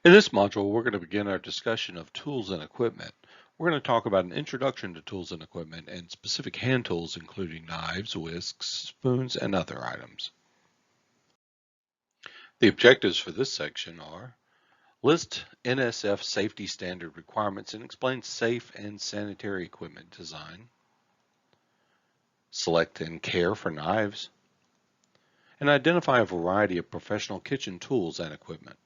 In this module, we're going to begin our discussion of tools and equipment. We're going to talk about an introduction to tools and equipment and specific hand tools, including knives, whisks, spoons, and other items. The objectives for this section are: list NSF safety standard requirements and explain safe and sanitary equipment design, select and care for knives, and identify a variety of professional kitchen tools and equipment.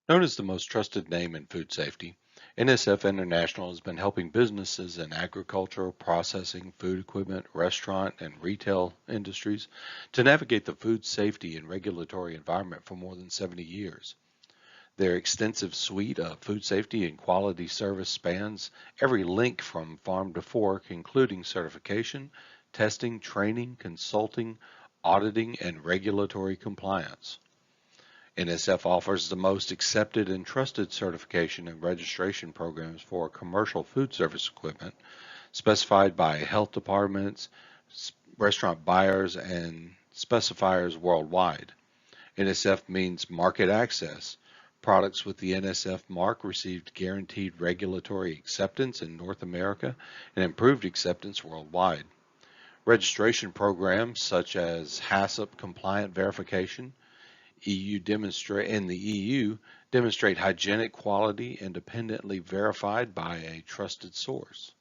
Known as the most trusted name in food safety, NSF International has been helping businesses in agriculture, processing, food equipment, restaurant, and retail industries to navigate the food safety and regulatory environment for more than 70 years. Their extensive suite of food safety and quality service spans every link from farm to fork, including certification, testing, training, consulting, auditing, and regulatory compliance. NSF offers the most accepted and trusted certification and registration programs for commercial food service equipment specified by health departments, restaurant buyers, and specifiers worldwide. NSF means market access. Products with the NSF mark received guaranteed regulatory acceptance in North America and improved acceptance worldwide. Registration programs such as HACCP compliant verification, in the EU demonstrate hygienic quality independently verified by a trusted source.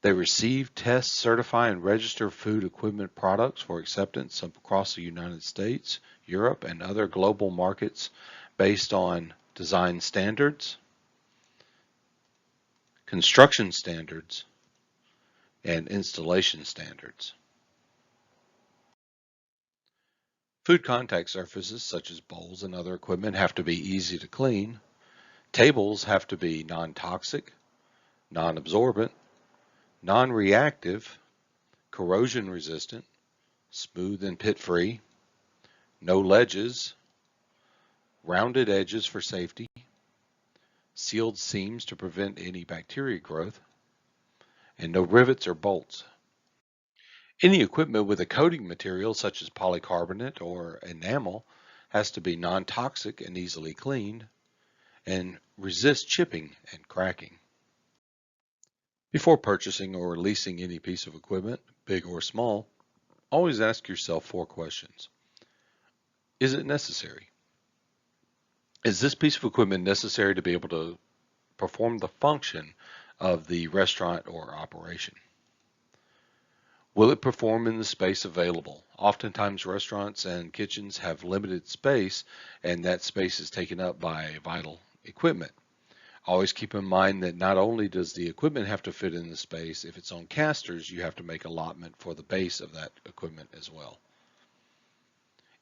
They receive, test, certify, and register food equipment products for acceptance across the United States, Europe, and other global markets based on design standards, construction standards, and installation standards. Food contact surfaces such as bowls and other equipment have to be easy to clean. Tables have to be non-toxic, non-absorbent, non-reactive, corrosion resistant, smooth and pit-free, no ledges, rounded edges for safety, sealed seams to prevent any bacteria growth, and no rivets or bolts. Any equipment with a coating material such as polycarbonate or enamel has to be non-toxic and easily cleaned and resist chipping and cracking. Before purchasing or leasing any piece of equipment, big or small, always ask yourself 4 questions. Is it necessary? Is this piece of equipment necessary to be able to perform the function of the restaurant or operation? Will it perform in the space available? Oftentimes restaurants and kitchens have limited space, and that space is taken up by vital equipment. Always keep in mind that not only does the equipment have to fit in the space, if it's on casters, you have to make allotment for the base of that equipment as well.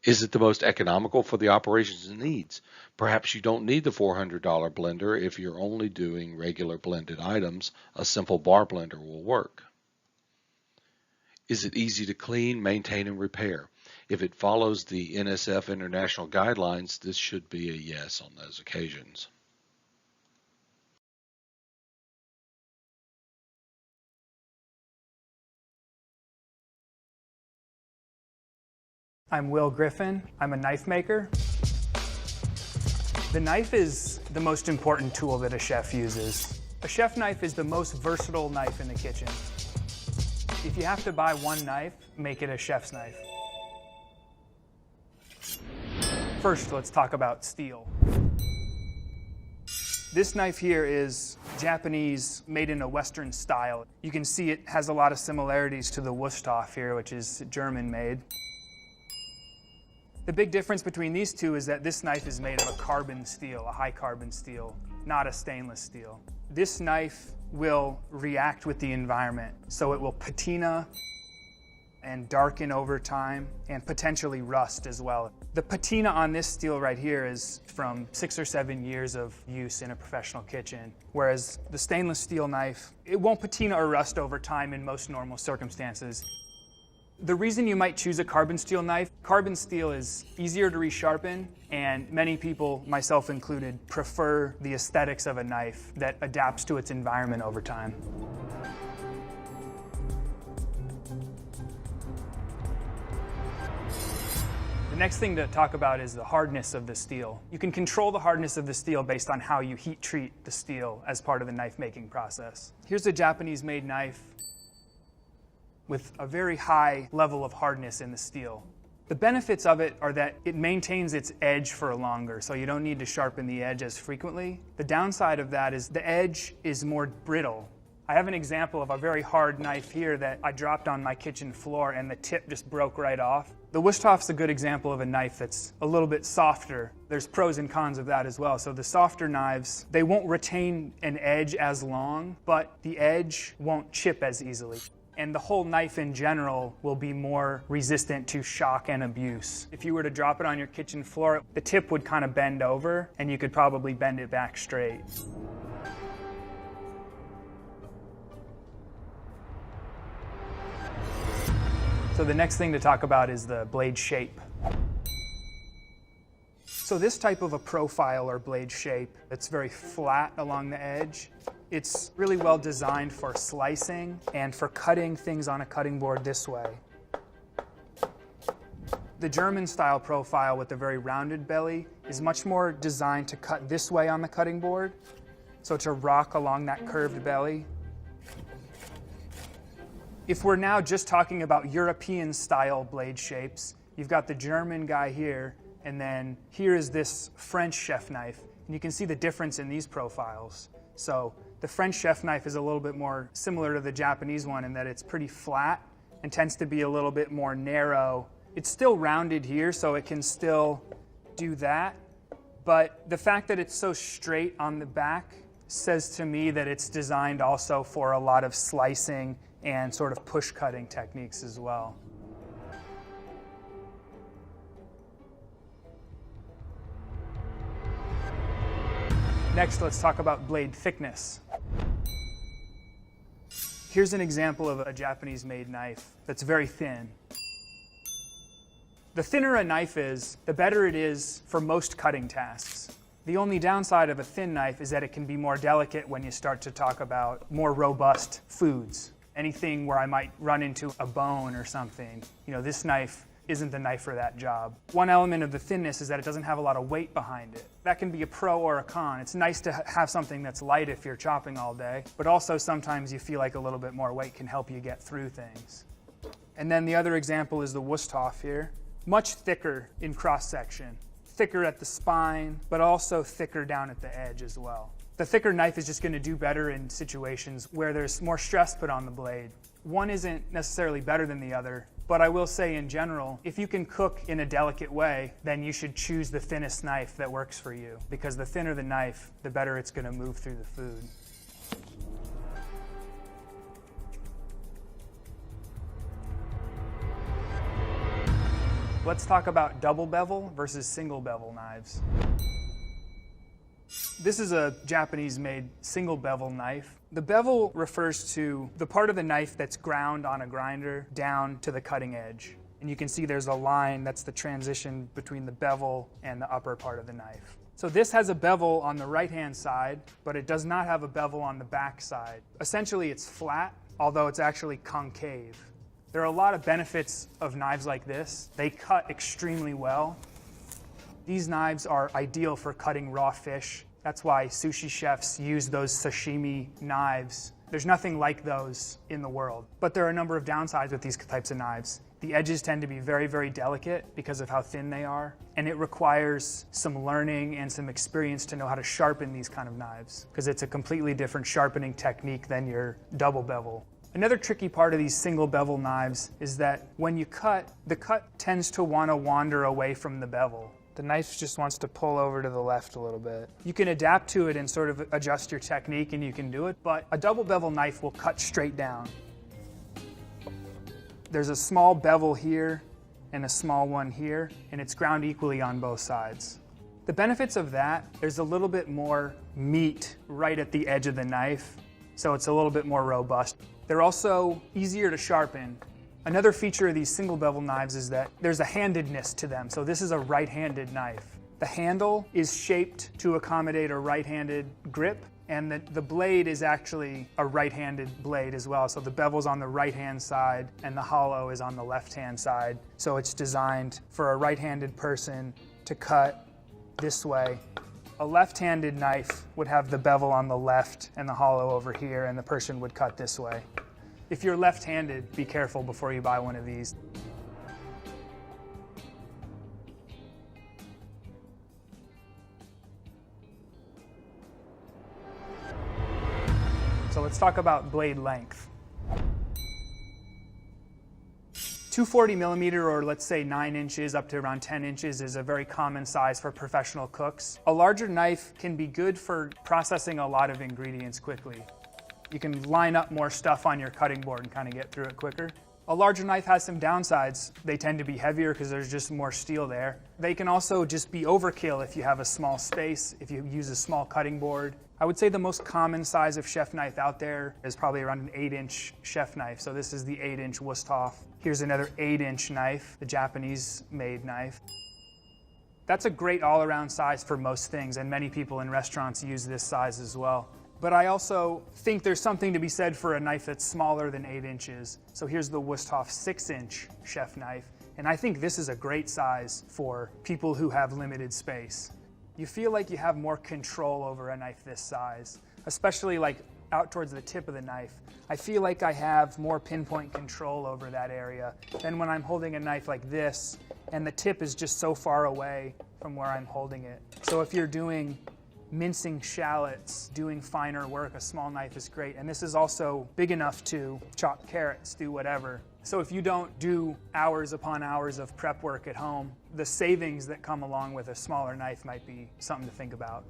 Is it the most economical for the operations needs? Perhaps you don't need the $400 blender if you're only doing regular blended items. A simple bar blender will work. Is it easy to clean, maintain, and repair? If it follows the NSF International guidelines, this should be a yes on those occasions. I'm Will Griffin. I'm a knife maker. The knife is the most important tool that a chef uses. A chef knife is the most versatile knife in the kitchen. If you have to buy one knife, make it a chef's knife. First, let's talk about steel. This knife here is Japanese, made in a Western style. You can see it has a lot of similarities to the Wusthof here, which is German made. The big difference between these two is that this knife is made of a carbon steel, a high carbon steel, not a stainless steel. This knife will react with the environment, so it will patina and darken over time and potentially rust as well. The patina on this steel right here is from 6 or 7 years of use in a professional kitchen, whereas the stainless steel knife, it won't patina or rust over time in most normal circumstances. The reason you might choose a carbon steel knife, carbon steel is easier to resharpen, and many people, myself included, prefer the aesthetics of a knife that adapts to its environment over time. The next thing to talk about is the hardness of the steel. You can control the hardness of the steel based on how you heat treat the steel as part of the knife making process. Here's a Japanese-made knife with a very high level of hardness in the steel. The benefits of it are that it maintains its edge for longer, so you don't need to sharpen the edge as frequently. The downside of that is the edge is more brittle. I have an example of a very hard knife here that I dropped on my kitchen floor and the tip just broke right off. The Wusthoff's a good example of a knife that's a little bit softer. There's pros and cons of that as well. So the softer knives, they won't retain an edge as long, but the edge won't chip as easily. And the whole knife in general will be more resistant to shock and abuse. If you were to drop it on your kitchen floor, the tip would kind of bend over and you could probably bend it back straight. So the next thing to talk about is the blade shape. So this type of a profile or blade shape, it's very flat along the edge. It's really well designed for slicing and for cutting things on a cutting board this way. The German style profile with the very rounded belly is much more designed to cut this way on the cutting board, so to rock along that curved belly. If we're now just talking about European style blade shapes, you've got the German guy here, and then here is this French chef knife. And you can see the difference in these profiles. So the French chef knife is a little bit more similar to the Japanese one in that it's pretty flat and tends to be a little bit more narrow. It's still rounded here, so it can still do that. But the fact that it's so straight on the back says to me that it's designed also for a lot of slicing and sort of push cutting techniques as well. Next, let's talk about blade thickness. Here's an example of a Japanese-made knife that's very thin. The thinner a knife is, the better it is for most cutting tasks. The only downside of a thin knife is that it can be more delicate when you start to talk about more robust foods. Anything where I might run into a bone or something, this knife isn't the knife for that job. One element of the thinness is that it doesn't have a lot of weight behind it. That can be a pro or a con. It's nice to have something that's light if you're chopping all day, but also sometimes you feel like a little bit more weight can help you get through things. And then the other example is the Wusthof here. Much thicker in cross-section. Thicker at the spine, but also thicker down at the edge as well. The thicker knife is just going to do better in situations where there's more stress put on the blade. One isn't necessarily better than the other, but I will say in general, if you can cook in a delicate way, then you should choose the thinnest knife that works for you, because the thinner the knife, the better it's going to move through the food. Let's talk about double bevel versus single bevel knives. This is a Japanese-made single bevel knife. The bevel refers to the part of the knife that's ground on a grinder down to the cutting edge. And you can see there's a line that's the transition between the bevel and the upper part of the knife. So this has a bevel on the right-hand side, but it does not have a bevel on the back side. Essentially, it's flat, although it's actually concave. There are a lot of benefits of knives like this. They cut extremely well. These knives are ideal for cutting raw fish. That's why sushi chefs use those sashimi knives. There's nothing like those in the world. But there are a number of downsides with these types of knives. The edges tend to be very, very delicate because of how thin they are. And it requires some learning and some experience to know how to sharpen these kind of knives, because it's a completely different sharpening technique than your double bevel. Another tricky part of these single bevel knives is that when you cut, the cut tends to want to wander away from the bevel. The knife just wants to pull over to the left a little bit. You can adapt to it and sort of adjust your technique and you can do it, but a double bevel knife will cut straight down. There's a small bevel here and a small one here, and it's ground equally on both sides. The benefits of that, there's a little bit more meat right at the edge of the knife, so it's a little bit more robust. They're also easier to sharpen. Another feature of these single bevel knives is that there's a handedness to them. So this is a right-handed knife. The handle is shaped to accommodate a right-handed grip, and the blade is actually a right-handed blade as well. So the bevel's on the right-hand side and the hollow is on the left-hand side. So it's designed for a right-handed person to cut this way. A left-handed knife would have the bevel on the left and the hollow over here, and the person would cut this way. If you're left-handed, be careful before you buy one of these. So let's talk about blade length. 240 millimeter, or let's say 9 inches up to around 10 inches, is a very common size for professional cooks. A larger knife can be good for processing a lot of ingredients quickly. You can line up more stuff on your cutting board and kind of get through it quicker. A larger knife has some downsides. They tend to be heavier because there's just more steel there. They can also just be overkill if you have a small space, if you use a small cutting board. I would say the most common size of chef knife out there is probably around an 8-inch chef knife. So this is the 8-inch Wusthof. Here's another 8-inch knife, the Japanese-made knife. That's a great all-around size for most things, and many people in restaurants use this size as well. But I also think there's something to be said for a knife that's smaller than 8 inches. So here's the Wusthof 6-inch chef knife, and I think this is a great size for people who have limited space. You feel like you have more control over a knife this size, especially like out towards the tip of the knife. I feel like I have more pinpoint control over that area than when I'm holding a knife like this and the tip is just so far away from where I'm holding it. So if you're doing mincing shallots, doing finer work, a small knife is great. And this is also big enough to chop carrots, do whatever. So if you don't do hours upon hours of prep work at home, the savings that come along with a smaller knife might be something to think about.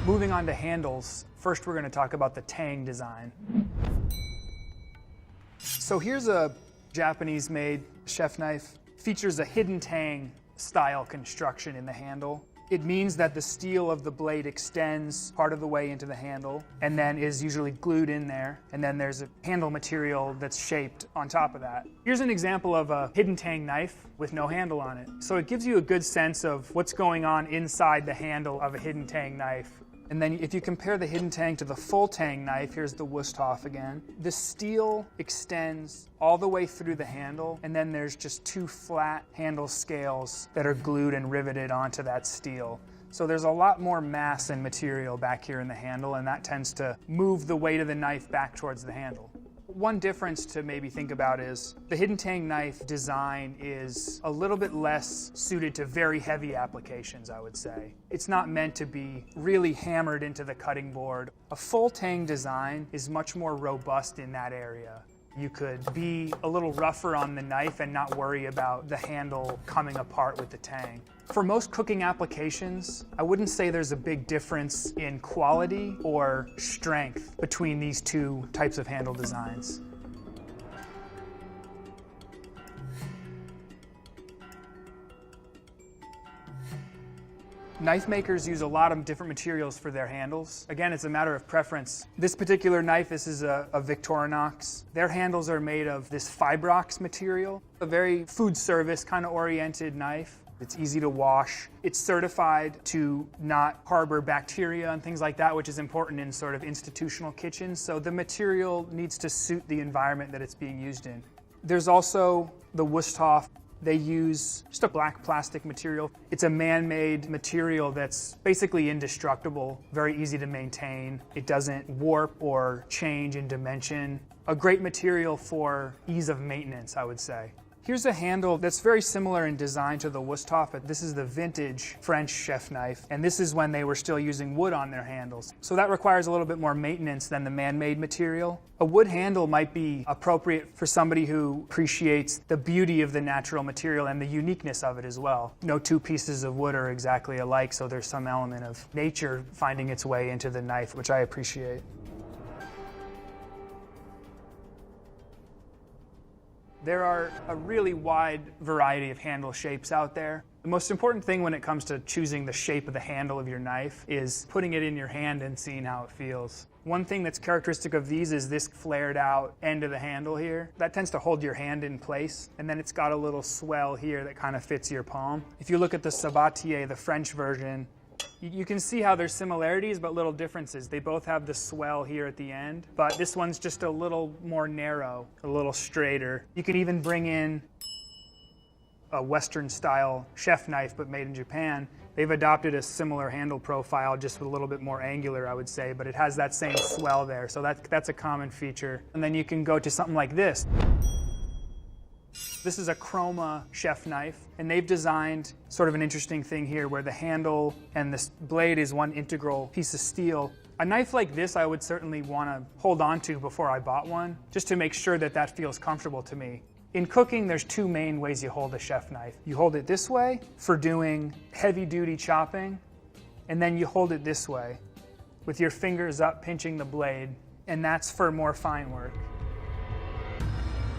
Moving on to handles, first we're going to talk about the tang design. So here's a Japanese-made chef knife. Features a hidden tang style construction in the handle. It means that the steel of the blade extends part of the way into the handle and then is usually glued in there. And then there's a handle material that's shaped on top of that. Here's an example of a hidden tang knife with no handle on it. So it gives you a good sense of what's going on inside the handle of a hidden tang knife. And then if you compare the hidden tang to the full tang knife, here's the Wusthof again, the steel extends all the way through the handle, and then there's just 2 flat handle scales that are glued and riveted onto that steel. So there's a lot more mass and material back here in the handle, and that tends to move the weight of the knife back towards the handle. One difference to maybe think about is the hidden tang knife design is a little bit less suited to very heavy applications, I would say. It's not meant to be really hammered into the cutting board. A full tang design is much more robust in that area. You could be a little rougher on the knife and not worry about the handle coming apart with the tang. For most cooking applications, I wouldn't say there's a big difference in quality or strength between these 2 types of handle designs. Knife makers use a lot of different materials for their handles. Again, it's a matter of preference. This particular knife, this is a Victorinox. Their handles are made of this Fibrox material, a very food service kind of oriented knife. It's easy to wash. It's certified to not harbor bacteria and things like that, which is important in sort of institutional kitchens. So the material needs to suit the environment that it's being used in. There's also the Wusthof. They use just a black plastic material. It's a man-made material that's basically indestructible, very easy to maintain. It doesn't warp or change in dimension. A great material for ease of maintenance, I would say. Here's a handle that's very similar in design to the Wusthof, but this is the vintage French chef knife, and this is when they were still using wood on their handles. So that requires a little bit more maintenance than the man-made material. A wood handle might be appropriate for somebody who appreciates the beauty of the natural material and the uniqueness of it as well. No 2 pieces of wood are exactly alike, so there's some element of nature finding its way into the knife, which I appreciate. There are a really wide variety of handle shapes out there. The most important thing when it comes to choosing the shape of the handle of your knife is putting it in your hand and seeing how it feels. One thing that's characteristic of these is this flared out end of the handle here. That tends to hold your hand in place, and then it's got a little swell here that kind of fits your palm. If you look at the Sabatier, the French version, you can see how there's similarities but little differences. They both have the swell here at the end, but this one's just a little more narrow, a little straighter. You can even bring in a Western style chef knife but made in Japan. They've adopted a similar handle profile, just with a little bit more angular, I would say, but it has that same swell there, so that's a common feature. And then you can go to something like this. This is a Chroma chef knife, and they've designed sort of an interesting thing here where the handle and this blade is one integral piece of steel. A knife like this I would certainly want to hold on to before I bought one, just to make sure that that feels comfortable to me. In cooking, there's two main ways you hold a chef knife. You hold it this way for doing heavy-duty chopping, and then you hold it this way with your fingers up pinching the blade, and that's for more fine work.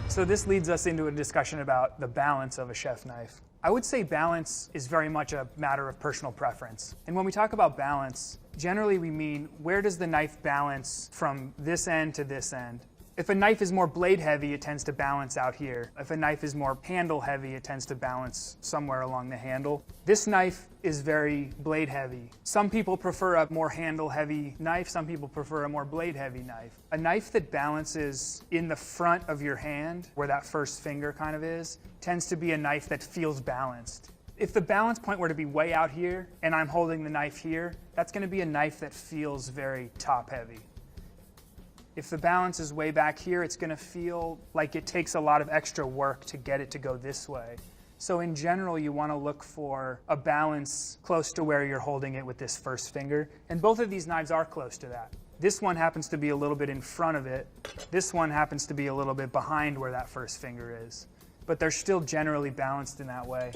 So this leads us into a discussion about the balance of a chef knife. I would say balance is very much a matter of personal preference. And when we talk about balance, generally we mean where does the knife balance from this end to this end? If a knife is more blade heavy, it tends to balance out here. If a knife is more handle heavy, it tends to balance somewhere along the handle. This knife is very blade heavy. Some people prefer a more handle heavy knife, some people prefer a more blade heavy knife. A knife that balances in the front of your hand, where that first finger kind of is, tends to be a knife that feels balanced. If the balance point were to be way out here, and I'm holding the knife here, that's going to be a knife that feels very top heavy. If the balance is way back here, it's going to feel like it takes a lot of extra work to get it to go this way. So in general, you want to look for a balance close to where you're holding it with this first finger. And both of these knives are close to that. This one happens to be a little bit in front of it. This one happens to be a little bit behind where that first finger is. But they're still generally balanced in that way.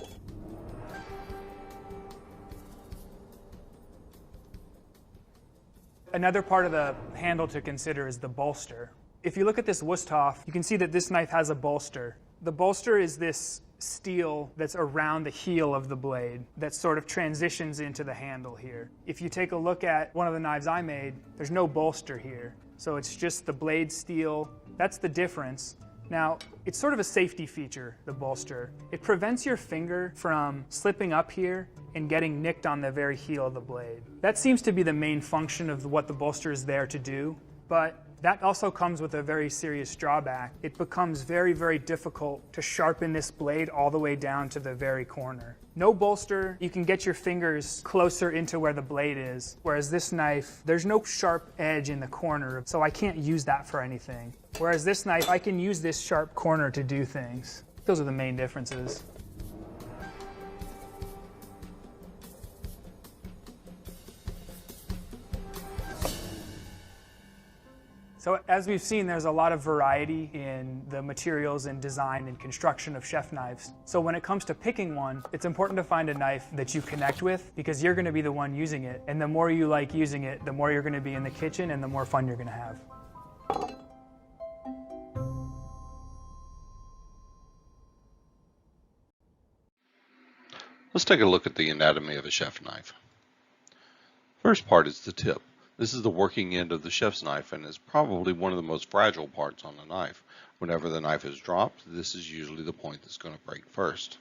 Another part of the handle to consider is the bolster. If you look at this Wusthof, you can see that this knife has a bolster. The bolster is this steel that's around the heel of the blade that sort of transitions into the handle here. If you take a look at one of the knives I made, there's no bolster here. So it's just the blade steel. That's the difference. Now, it's sort of a safety feature, the bolster. It prevents your finger from slipping up here and getting nicked on the very heel of the blade. That seems to be the main function of what the bolster is there to do, but that also comes with a very serious drawback. It becomes very, very difficult to sharpen this blade all the way down to the very corner. No bolster, you can get your fingers closer into where the blade is, whereas this knife, there's no sharp edge in the corner, so I can't use that for anything. Whereas this knife, I can use this sharp corner to do things. Those are the main differences. So as we've seen, there's a lot of variety in the materials and design and construction of chef knives. So when it comes to picking one, it's important to find a knife that you connect with, because you're going to be the one using it. And the more you like using it, the more you're going to be in the kitchen and the more fun you're going to have. Let's take a look at the anatomy of a chef knife. First part is the tip. This is the working end of the chef's knife and is probably one of the most fragile parts on the knife. Whenever the knife is dropped, this is usually the point that's going to break first.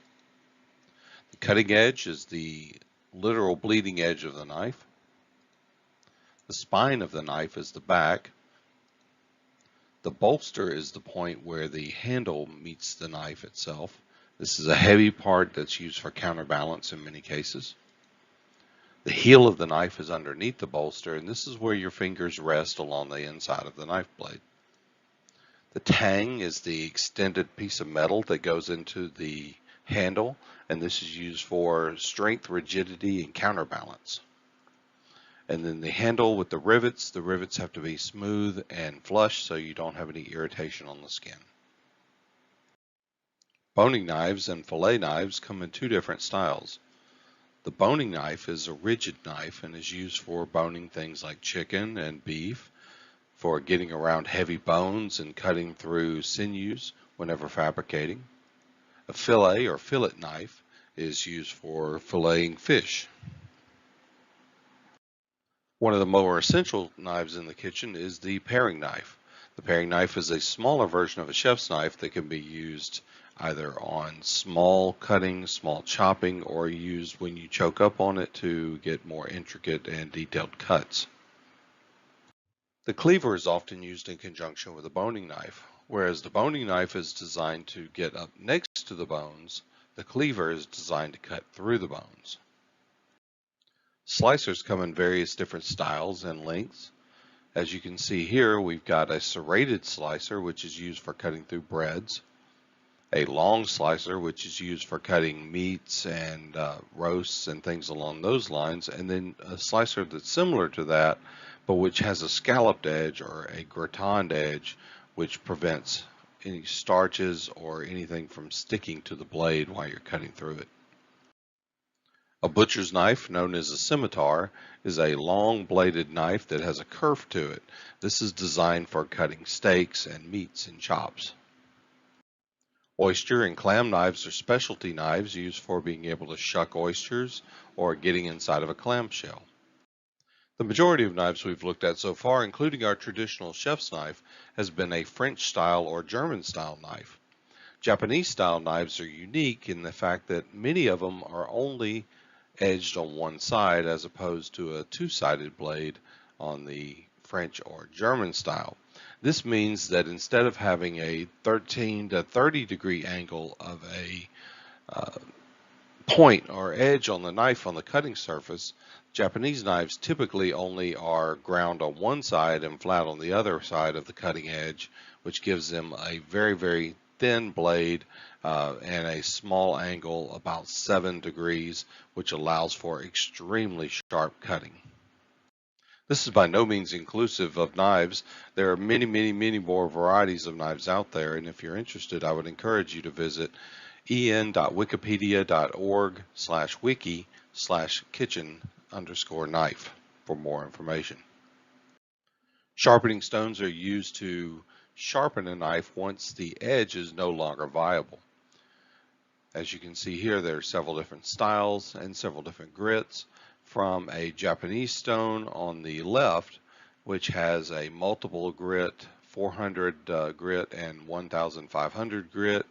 The cutting edge is the literal bleeding edge of the knife. The spine of the knife is the back. The bolster is the point where the handle meets the knife itself. This is a heavy part that's used for counterbalance in many cases. The heel of the knife is underneath the bolster, and this is where your fingers rest along the inside of the knife blade. The tang is the extended piece of metal that goes into the handle, and this is used for strength, rigidity, and counterbalance. And then the handle with the rivets have to be smooth and flush so you don't have any irritation on the skin. Boning knives and fillet knives come in two different styles. The boning knife is a rigid knife and is used for boning things like chicken and beef, for getting around heavy bones and cutting through sinews whenever fabricating. A fillet or fillet knife is used for filleting fish. One of the more essential knives in the kitchen is the paring knife. The paring knife is a smaller version of a chef's knife that can be used either on small cutting, small chopping, or used when you choke up on it to get more intricate and detailed cuts. The cleaver is often used in conjunction with a boning knife. Whereas the boning knife is designed to get up next to the bones, the cleaver is designed to cut through the bones. Slicers come in various different styles and lengths. As you can see here, we've got a serrated slicer, which is used for cutting through breads, a long slicer, which is used for cutting meats and roasts and things along those lines, and then a slicer that's similar to that, but which has a scalloped edge or a gratined edge, which prevents any starches or anything from sticking to the blade while you're cutting through it. A butcher's knife, known as a scimitar, is a long bladed knife that has a curve to it. This is designed for cutting steaks and meats and chops. Oyster and clam knives are specialty knives used for being able to shuck oysters or getting inside of a clamshell. The majority of knives we've looked at so far, including our traditional chef's knife, has been a French style or German style knife. Japanese style knives are unique in the fact that many of them are only edged on one side as opposed to a two-sided blade on the French or German style. This means that instead of having a 13 to 30 degree angle of a point or edge on the knife on the cutting surface, Japanese knives typically only are ground on one side and flat on the other side of the cutting edge, which gives them a very, very thin blade and a small angle, about 7 degrees, which allows for extremely sharp cutting. This is by no means inclusive of knives. There are many, many, many more varieties of knives out there, and if you're interested, I would encourage you to visit en.wikipedia.org/wiki/kitchen_knife for more information. Sharpening stones are used to sharpen a knife once the edge is no longer viable. As you can see here, there are several different styles and several different grits, from a Japanese stone on the left, which has a multiple grit, 400 grit and 1500 grit.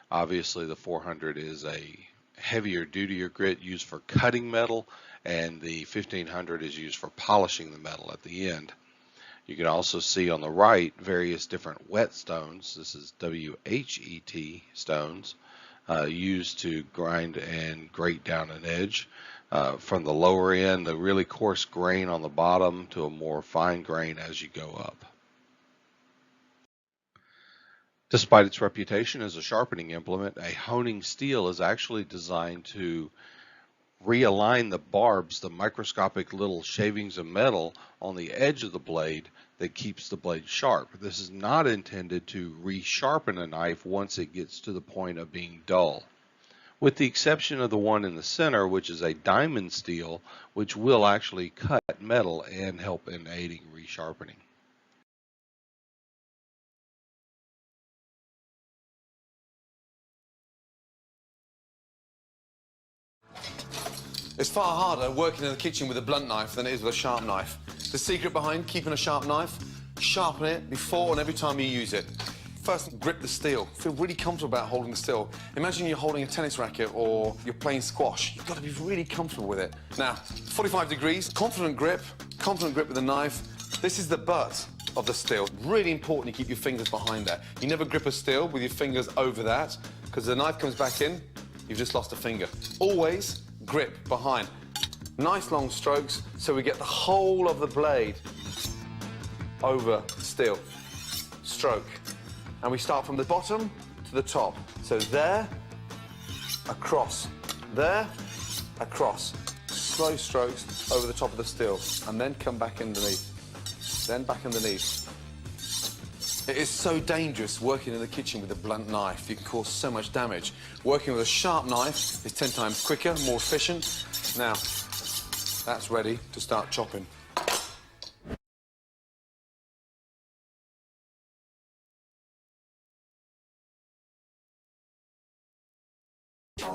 Obviously the 400 is a heavier, dutier grit used for cutting metal, and the 1500 is used for polishing the metal at the end. You can also see on the right various different whetstones. This is WHET stones used to grind and grate down an edge. From the lower end, the really coarse grain on the bottom, to a more fine grain as you go up. Despite its reputation as a sharpening implement, a honing steel is actually designed to realign the barbs, the microscopic little shavings of metal on the edge of the blade that keeps the blade sharp. This is not intended to resharpen a knife once it gets to the point of being dull, with the exception of the one in the center, which is a diamond steel, which will actually cut metal and help in aiding resharpening. It's far harder working in the kitchen with a blunt knife than it is with a sharp knife. The secret behind keeping a sharp knife: sharpen it before and every time you use it. First, grip the steel. Feel really comfortable about holding the steel. Imagine you're holding a tennis racket or you're playing squash. You've got to be really comfortable with it. Now, 45 degrees, confident grip with the knife. This is the butt of the steel. Really important you keep your fingers behind that. You never grip a steel with your fingers over that, because the knife comes back in, you've just lost a finger. Always grip behind. Nice long strokes so we get the whole of the blade over steel. Stroke. And we start from the bottom to the top. So there, across. There, across. Slow strokes over the top of the steel. And then come back underneath. Then back underneath. It is so dangerous working in the kitchen with a blunt knife. You can cause so much damage. Working with a sharp knife is 10 times quicker, more efficient. Now, that's ready to start chopping.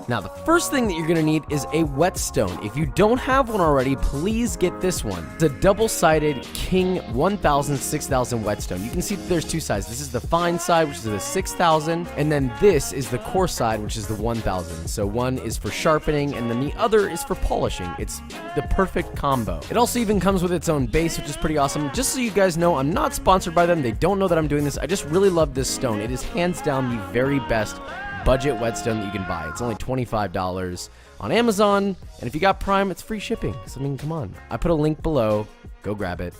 Now, the first thing that you're gonna need is a whetstone. If you don't have one already, please get this one. It's a double-sided King 1000, 6000 whetstone. You can see that there's two sides. This is the fine side, which is the 6000, and then this is the coarse side, which is the 1000. So one is for sharpening, and then the other is for polishing. It's the perfect combo. It also even comes with its own base, which is pretty awesome. Just so you guys know, I'm not sponsored by them. They don't know that I'm doing this. I just really love this stone. It is hands down the very best budget whetstone that you can buy. It's only $25 on Amazon, and if you got Prime, it's free shipping. So, I mean, come on. I put a link below. Go grab it.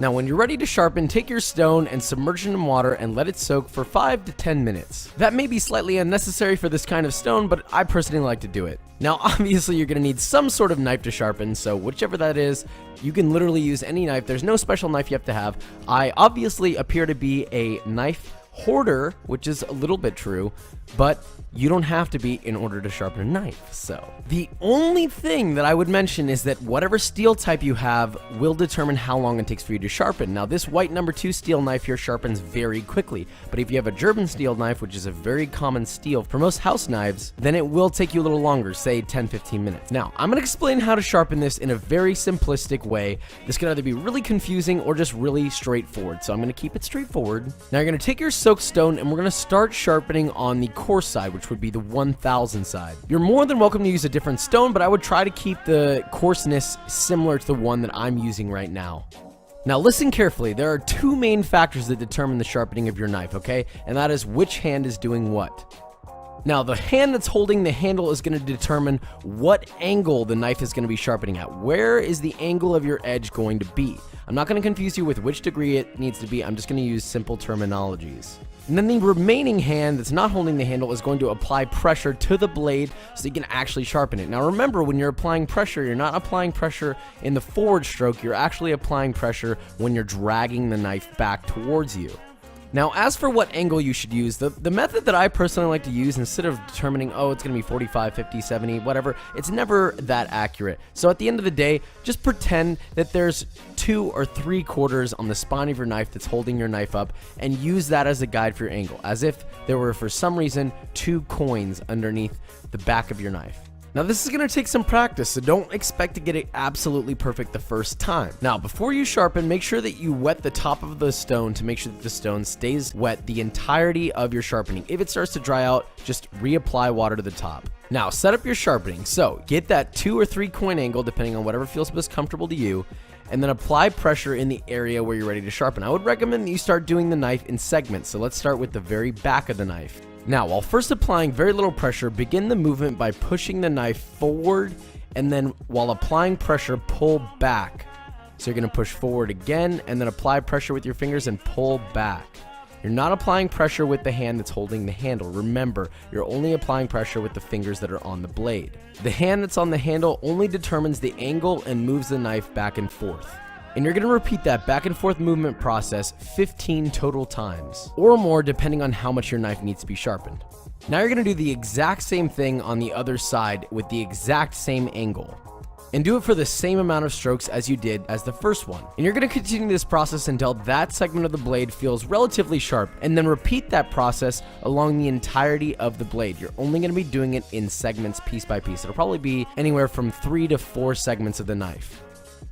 Now, when you're ready to sharpen, take your stone and submerge it in water and let it soak for 5 to 10 minutes. That may be slightly unnecessary for this kind of stone, but I personally like to do it. Now, obviously, you're going to need some sort of knife to sharpen, so whichever that is, you can literally use any knife. There's no special knife you have to have. I obviously appear to be a knife hoarder, which is a little bit true, but you don't have to be in order to sharpen a knife. So the only thing that I would mention is that whatever steel type you have will determine how long it takes for you to sharpen. Now, this white number 2 steel knife here sharpens very quickly, but if you have a German steel knife, which is a very common steel for most house knives, then it will take you a little longer, say 10-15 minutes. Now, I'm going to explain how to sharpen this in a very simplistic way. This can either be really confusing or just really straightforward, so I'm going to keep it straightforward. Now, you're going to take your soaked stone and we're going to start sharpening on the coarse side, which would be the 1000 side. You're more than welcome to use a different stone, but I would try to keep the coarseness similar to the one that I'm using right now. Now listen carefully, there are two main factors that determine the sharpening of your knife, okay? And that is which hand is doing what. Now, the hand that's holding the handle is going to determine what angle the knife is going to be sharpening at. Where is the angle of your edge going to be? I'm not going to confuse you with which degree it needs to be. I'm just going to use simple terminologies. And then the remaining hand that's not holding the handle is going to apply pressure to the blade so you can actually sharpen it. Now remember, when you're applying pressure, you're not applying pressure in the forward stroke. You're actually applying pressure when you're dragging the knife back towards you. Now, as for what angle you should use, the method that I personally like to use, instead of determining, oh, it's going to be 45, 50, 70, whatever, it's never that accurate. So at the end of the day, just pretend that there's 2 or 3 quarters on the spine of your knife that's holding your knife up, and use that as a guide for your angle, as if there were, for some reason, 2 coins underneath the back of your knife. Now, this is going to take some practice, so don't expect to get it absolutely perfect the first time. Now, before you sharpen, make sure that you wet the top of the stone to make sure that the stone stays wet the entirety of your sharpening. If it starts to dry out, just reapply water to the top. Now, set up your sharpening. So, get that 2 or 3 coin angle, depending on whatever feels most comfortable to you, and then apply pressure in the area where you're ready to sharpen. I would recommend that you start doing the knife in segments, so let's start with the very back of the knife. Now, while first applying very little pressure, begin the movement by pushing the knife forward, and then while applying pressure, pull back. So you're going to push forward again, and then apply pressure with your fingers and pull back. You're not applying pressure with the hand that's holding the handle. Remember, you're only applying pressure with the fingers that are on the blade. The hand that's on the handle only determines the angle and moves the knife back and forth. And you're going to repeat that back and forth movement process 15 total times, or more depending on how much your knife needs to be sharpened. Now you're going to do the exact same thing on the other side with the exact same angle. And do it for the same amount of strokes as you did as the first one. And you're going to continue this process until that segment of the blade feels relatively sharp, and then repeat that process along the entirety of the blade. You're only going to be doing it in segments piece by piece. It'll probably be anywhere from 3 to 4 segments of the knife.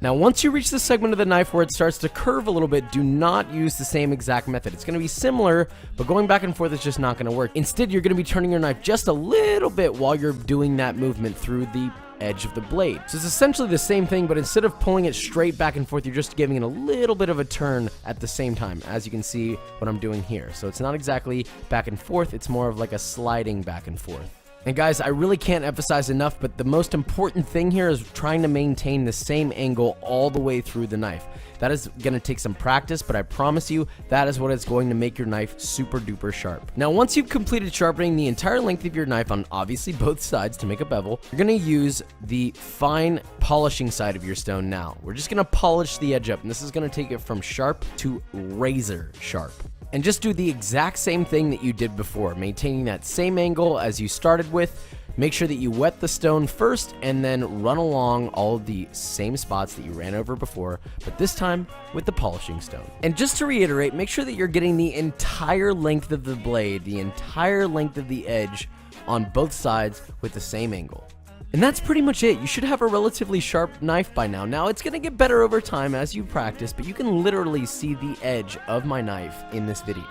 Now, once you reach the segment of the knife where it starts to curve a little bit, do not use the same exact method. It's going to be similar, but going back and forth is just not going to work. Instead, you're going to be turning your knife just a little bit while you're doing that movement through the edge of the blade. So it's essentially the same thing, but instead of pulling it straight back and forth, you're just giving it a little bit of a turn at the same time, as you can see what I'm doing here. So it's not exactly back and forth, it's more of like a sliding back and forth. And guys, I really can't emphasize enough, but the most important thing here is trying to maintain the same angle all the way through the knife. That is going to take some practice, but I promise you that is what is going to make your knife super duper sharp. Now, once you've completed sharpening the entire length of your knife on obviously both sides to make a bevel, you're going to use the fine polishing side of your stone now. We're just going to polish the edge up, and this is going to take it from sharp to razor sharp. And just do the exact same thing that you did before, maintaining that same angle as you started with. Make sure that you wet the stone first and then run along all of the same spots that you ran over before, but this time with the polishing stone. And just to reiterate, make sure that you're getting the entire length of the blade, the entire length of the edge on both sides with the same angle. And that's pretty much it. You should have a relatively sharp knife by now. Now, it's going to get better over time as you practice, but you can literally see the edge of my knife in this video.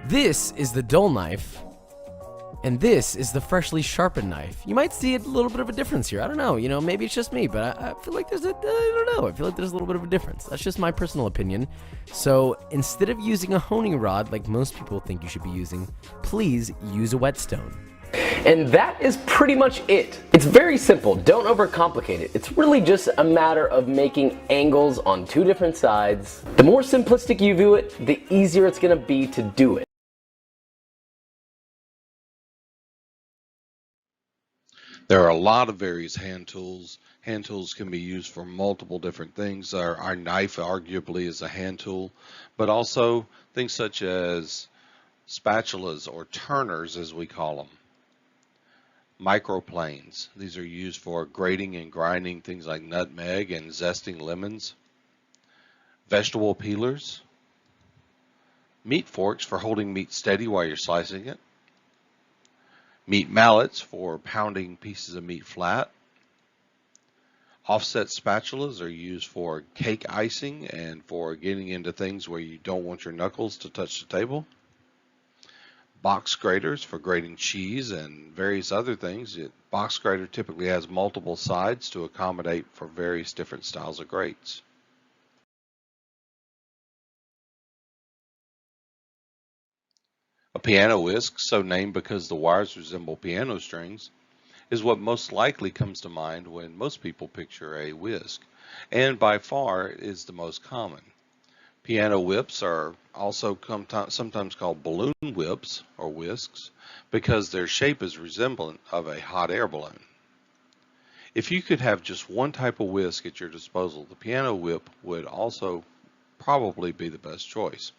This is the dull knife, and this is the freshly sharpened knife. You might see a little bit of a difference here. I don't know, maybe it's just me, but I feel like I feel like there's a little bit of a difference. That's just my personal opinion. So instead of using a honing rod like most people think you should be using, please use a whetstone. And that is pretty much it. It's very simple, don't overcomplicate it. It's really just a matter of making angles on two different sides. The more simplistic you view it, the easier it's gonna be to do it. There are a lot of various hand tools. Hand tools can be used for multiple different things. Our knife arguably is a hand tool, but also things such as spatulas or turners, as we call them. Microplanes. These are used for grating and grinding things like nutmeg and zesting lemons. Vegetable peelers. Meat forks for holding meat steady while you're slicing it. Meat mallets for pounding pieces of meat flat. Offset spatulas are used for cake icing and for getting into things where you don't want your knuckles to touch the table. Box graters for grating cheese and various other things. Box grater typically has multiple sides to accommodate for various different styles of grates. A piano whisk, so named because the wires resemble piano strings, is what most likely comes to mind when most people picture a whisk, and by far is the most common. Piano whips are also sometimes called balloon whips or whisks because their shape is resemblant of a hot air balloon. If you could have just one type of whisk at your disposal, the piano whip would also probably be the best choice.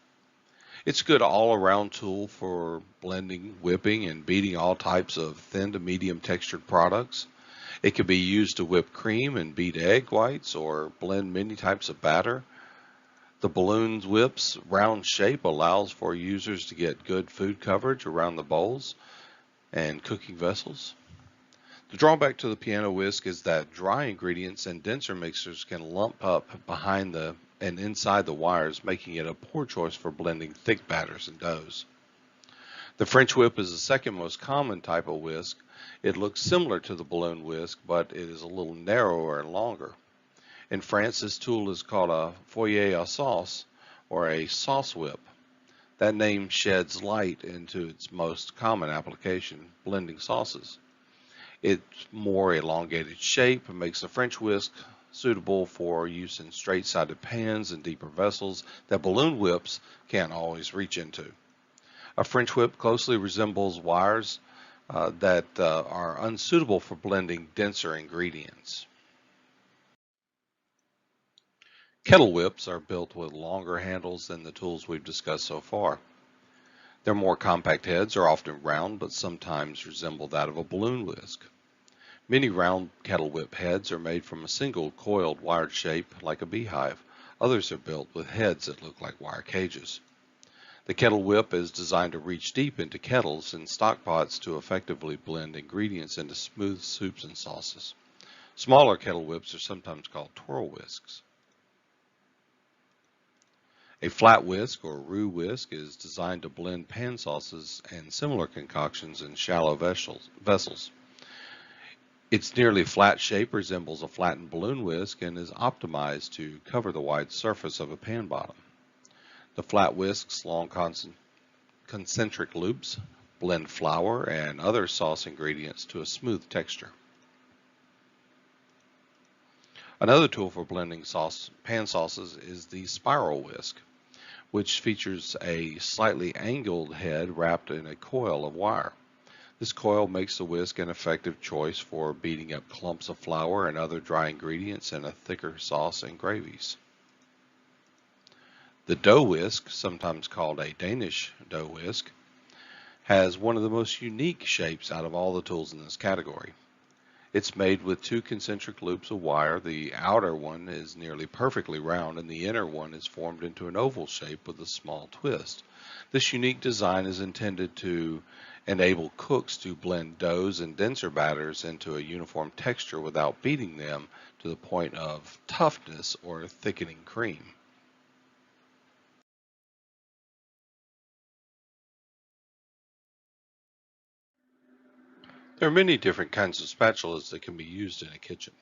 It's a good all-around tool for blending, whipping, and beating all types of thin to medium textured products. It can be used to whip cream and beat egg whites or blend many types of batter. The balloon whip's round shape allows for users to get good food coverage around the bowls and cooking vessels. The drawback to the piano whisk is that dry ingredients and denser mixers can lump up behind and inside the wires, making it a poor choice for blending thick batters and doughs. The French whip is the second most common type of whisk. It looks similar to the balloon whisk, but it is a little narrower and longer. In France, this tool is called a foyer à sauce, or a sauce whip. That name sheds light into its most common application, blending sauces. Its more elongated shape makes the French whisk suitable for use in straight-sided pans and deeper vessels that balloon whips can't always reach into. A French whip closely resembles wires that are unsuitable for blending denser ingredients. Kettle whips are built with longer handles than the tools we've discussed so far. Their more compact heads are often round, but sometimes resemble that of a balloon whisk. Many round kettle whip heads are made from a single coiled wired shape like a beehive. Others are built with heads that look like wire cages. The kettle whip is designed to reach deep into kettles and stock pots to effectively blend ingredients into smooth soups and sauces. Smaller kettle whips are sometimes called twirl whisks. A flat whisk or roux whisk is designed to blend pan sauces and similar concoctions in shallow vessels. Its nearly flat shape resembles a flattened balloon whisk and is optimized to cover the wide surface of a pan bottom. The flat whisk's long concentric loops blend flour and other sauce ingredients to a smooth texture. Another tool for blending pan sauces is the spiral whisk, which features a slightly angled head wrapped in a coil of wire. This coil makes the whisk an effective choice for beating up clumps of flour and other dry ingredients in a thicker sauce and gravies. The dough whisk, sometimes called a Danish dough whisk, has one of the most unique shapes out of all the tools in this category. It's made with two concentric loops of wire. The outer one is nearly perfectly round, and the inner one is formed into an oval shape with a small twist. This unique design is intended to enable cooks to blend doughs and denser batters into a uniform texture without beating them to the point of toughness or thickening cream. There are many different kinds of spatulas that can be used in a kitchen.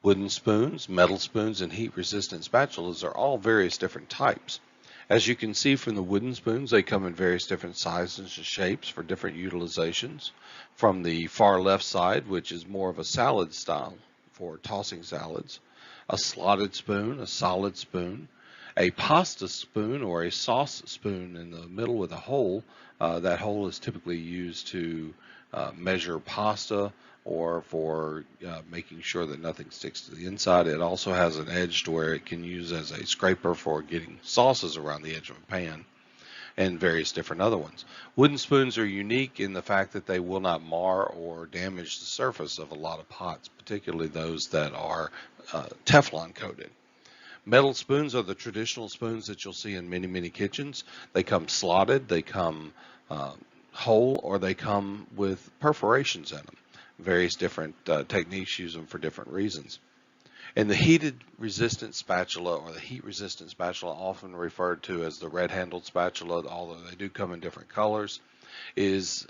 Wooden spoons, metal spoons, and heat-resistant spatulas are all various different types. As you can see from the wooden spoons, they come in various different sizes and shapes for different utilizations. From the far left side, which is more of a salad style for tossing salads, a slotted spoon, a solid spoon, a pasta spoon or a sauce spoon in the middle with a hole. That hole is typically used to measure pasta or for making sure that nothing sticks to the inside. It also has an edge to where it can use as a scraper for getting sauces around the edge of a pan, and various different other ones. Wooden spoons are unique in the fact that they will not mar or damage the surface of a lot of pots, particularly those that are Teflon coated. Metal spoons are the traditional spoons that you'll see in many, many kitchens. They come slotted, they come whole, or they come with perforations in them. Various different techniques use them for different reasons. And the heated resistant spatula, or the heat resistant spatula, often referred to as the red handled spatula, although they do come in different colors, is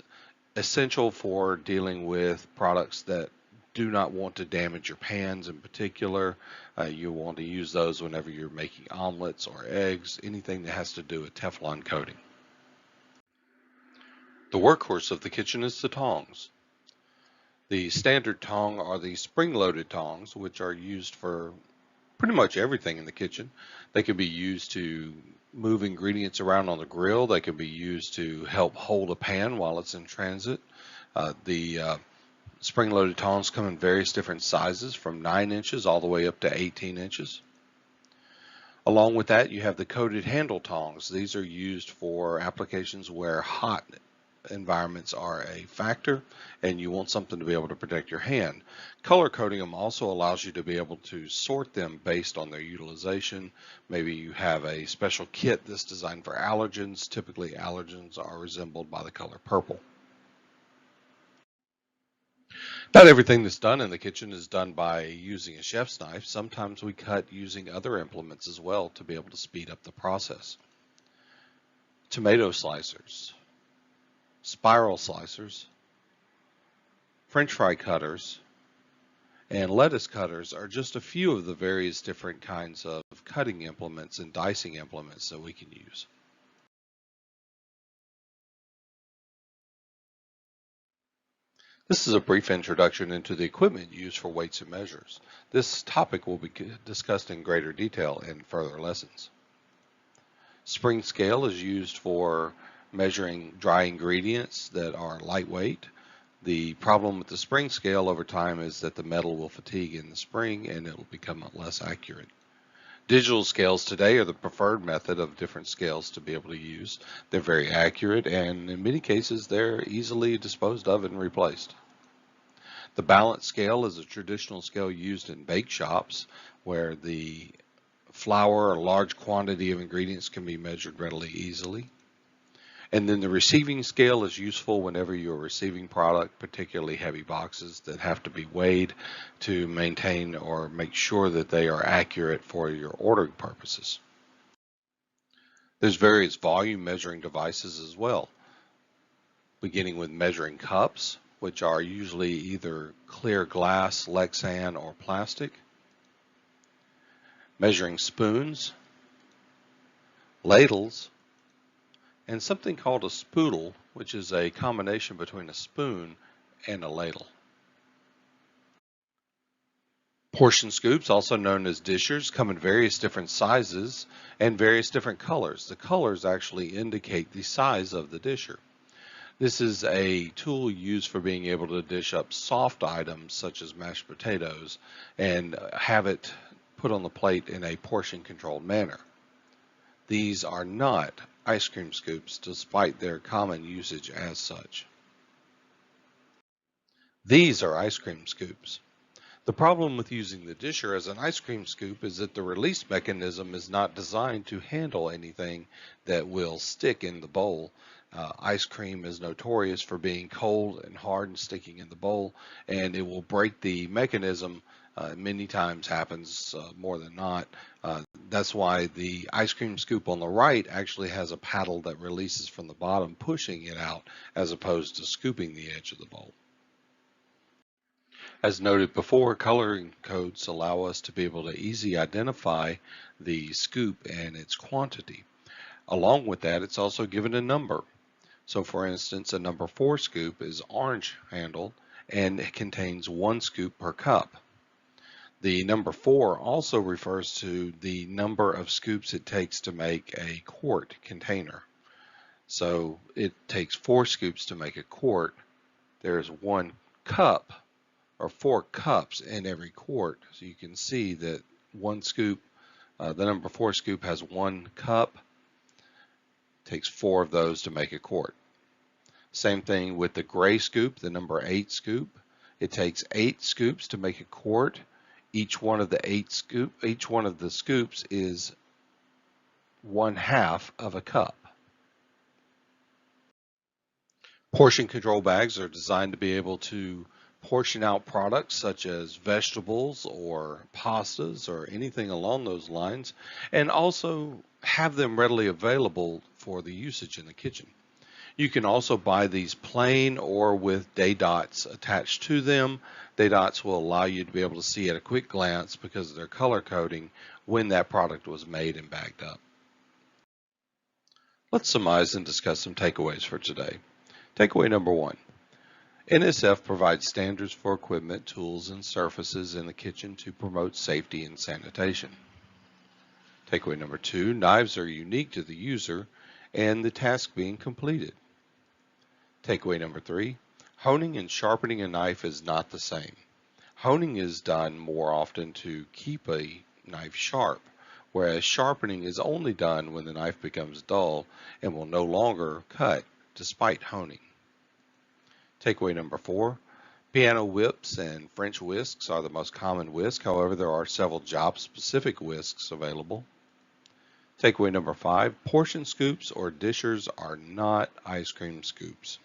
essential for dealing with products that do not want to damage your pans. In particular, you want to use those whenever you're making omelets or eggs, anything that has to do with Teflon coating. The workhorse of the kitchen is the tongs. The standard tong are the spring-loaded tongs, which are used for pretty much everything in the kitchen. They can be used to move ingredients around on the grill. They can be used to help hold a pan while it's in transit. The spring-loaded tongs come in various different sizes, from 9 inches all the way up to 18 inches. Along with that, you have the coated handle tongs. These are used for applications where hot environments are a factor and you want something to be able to protect your hand. Color coding them also allows you to be able to sort them based on their utilization. Maybe you have a special kit that's designed for allergens. Typically allergens are resembled by the color purple. Not everything that's done in the kitchen is done by using a chef's knife. Sometimes we cut using other implements as well to be able to speed up the process. Tomato slicers, spiral slicers, French fry cutters, and lettuce cutters are just a few of the various different kinds of cutting implements and dicing implements that we can use. This is a brief introduction into the equipment used for weights and measures. This topic will be discussed in greater detail in further lessons. Spring scale is used for measuring dry ingredients that are lightweight. The problem with the spring scale over time is that the metal will fatigue in the spring and it will become less accurate. Digital scales today are the preferred method of different scales to be able to use. They're very accurate and in many cases they're easily disposed of and replaced. The balance scale is a traditional scale used in bake shops where the flour or large quantity of ingredients can be measured readily easily. And then the receiving scale is useful whenever you're receiving product, particularly heavy boxes that have to be weighed to maintain or make sure that they are accurate for your ordering purposes. There's various volume measuring devices as well, beginning with measuring cups, which are usually either clear glass, Lexan, or plastic, measuring spoons, ladles, and something called a spoodle, which is a combination between a spoon and a ladle. Portion scoops, also known as dishers, come in various different sizes and various different colors. The colors actually indicate the size of the disher. This is a tool used for being able to dish up soft items such as mashed potatoes and have it put on the plate in a portion controlled manner. These are not ice cream scoops despite their common usage as such. These are ice cream scoops. The problem with using the disher as an ice cream scoop is that the release mechanism is not designed to handle anything that will stick in the bowl. Ice cream is notorious for being cold and hard and sticking in the bowl, and it will break the mechanism. Many times happens, more than not. That's why the ice cream scoop on the right actually has a paddle that releases from the bottom, pushing it out as opposed to scooping the edge of the bowl. As noted before, coloring codes allow us to be able to easily identify the scoop and its quantity. Along with that, it's also given a number. So for instance, a number 4 scoop is orange handled and it contains 1 scoop per cup. The number 4 also refers to the number of scoops it takes to make a quart container. So it takes 4 scoops to make a quart. There's 1 cup or 4 cups in every quart. So you can see that 1 scoop, the number 4 scoop has 1 cup. It takes 4 of those to make a quart. Same thing with the gray scoop, the number 8 scoop. It takes 8 scoops to make a quart. Each one of the scoops is 1/2 of a cup. Portion control bags are designed to be able to portion out products such as vegetables or pastas or anything along those lines, and also have them readily available for the usage in the kitchen. You can also buy these plain or with day dots attached to them. Day dots will allow you to be able to see at a quick glance, because of their color coding, when that product was made and bagged up. Let's summarize and discuss some takeaways for today. Takeaway number 1. NSF provides standards for equipment, tools, and surfaces in the kitchen to promote safety and sanitation. Takeaway number 2, knives are unique to the user and the task being completed. Takeaway number 3, honing and sharpening a knife is not the same. Honing is done more often to keep a knife sharp, whereas sharpening is only done when the knife becomes dull and will no longer cut despite honing. Takeaway number 4, piano whips and French whisks are the most common whisk. However, there are several job-specific whisks available. Takeaway number 5, portion scoops or dishers are not ice cream scoops.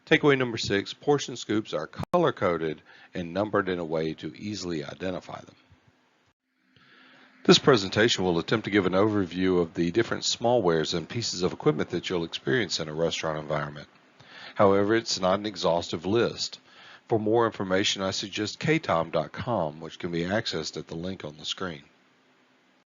Takeaway number 6, portion scoops are color-coded and numbered in a way to easily identify them. This presentation will attempt to give an overview of the different smallwares and pieces of equipment that you'll experience in a restaurant environment. However, it's not an exhaustive list. For more information, I suggest ktom.com, which can be accessed at the link on the screen.